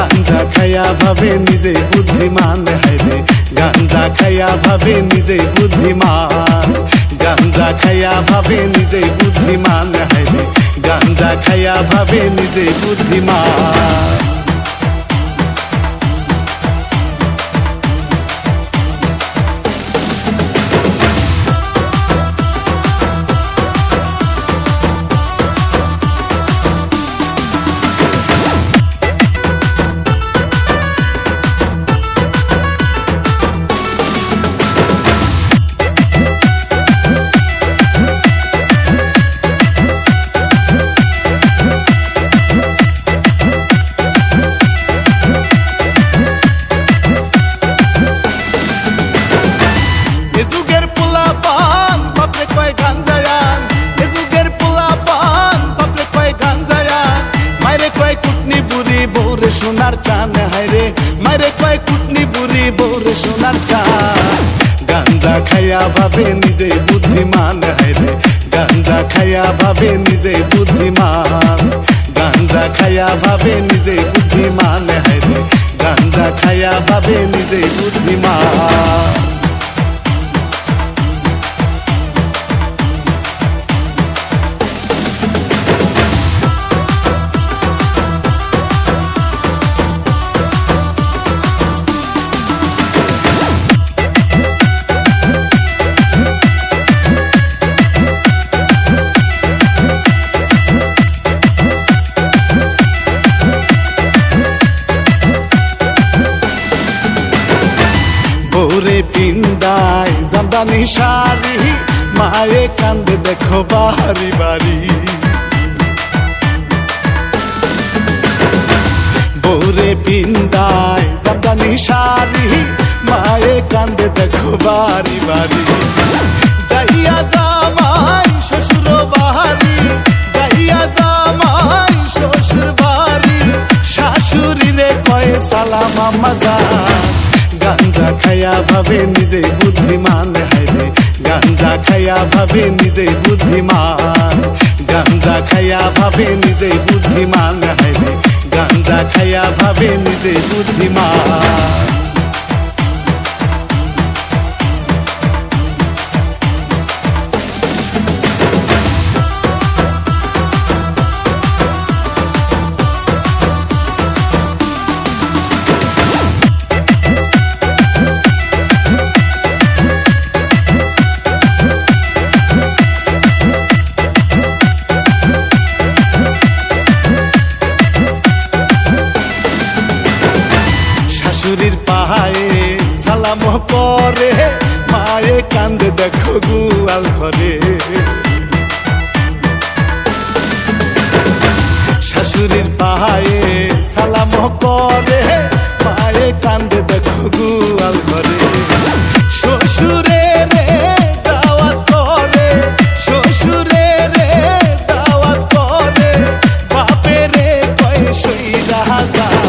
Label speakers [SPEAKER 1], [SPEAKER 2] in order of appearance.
[SPEAKER 1] গাঞ্জা খাইয়া ভাবে নিজে বুদ্ধিমান, হায়রে গাঞ্জা খাইয়া ভাবে নিজে বুদ্ধিমান, গাঞ্জা খাইয়া ভাবে নিজে বুদ্ধিমান, হায়রে গাঞ্জা খাইয়া ভাবে নিজে বুদ্ধিমান। যুগের পোলা পান বাপরে কয় গাঞ্জায়ান, এ যুগের পোলা পান বাপরে কয় গাঞ্জায়ান, মাইরে কয় কুটনি বুড়ি বউরে সোনার চান, হায়রে মাইরে কয় কুটনি বুড়ি বউরে সোনার চান। গাঞ্জা খাইয়া ভাবে নিজে বুদ্ধিমান, হায়রে গাঞ্জা খাইয়া ভাবে নিজে বুদ্ধিমান, গাঞ্জা খাইয়া ভাবে নিজে বুদ্ধিমান, হায়রে গাঞ্জা খাইয়া ভাবে নিজে বুদ্ধিমান। বউরে পিন্দায় জামদানি শাড়ি, মায়ে কান্দে দেখো বাড়ি বাড়ি, বউরে পিন্দায় জামদানি শাড়ি, মায়ে কান্দে দেখো বাড়ি বাড়ি। যাইয়া জামাই শ্বশুর বাড়ি, যাইয়া জামাই শ্বশুর বাড়ি, শাশুড়িরে কয়ে সালাম আম্মা জান। গাঞ্জা খাইয়া ভাবে নিজে বুদ্ধিমান, হায়রে গাঞ্জা খাইয়া ভাবে নিজে বুদ্ধিমান, গাঞ্জা খাইয়া ভাবে নিজে বুদ্ধিমান, হায়রে গাঞ্জা খাইয়া ভাবে নিজে বুদ্ধিমান। শাশুড়ির পায়ে সালাম করে, মায়ে কান্দে দেখো গুয়াল ঘরে, শাশুড়ির পায়ে সালাম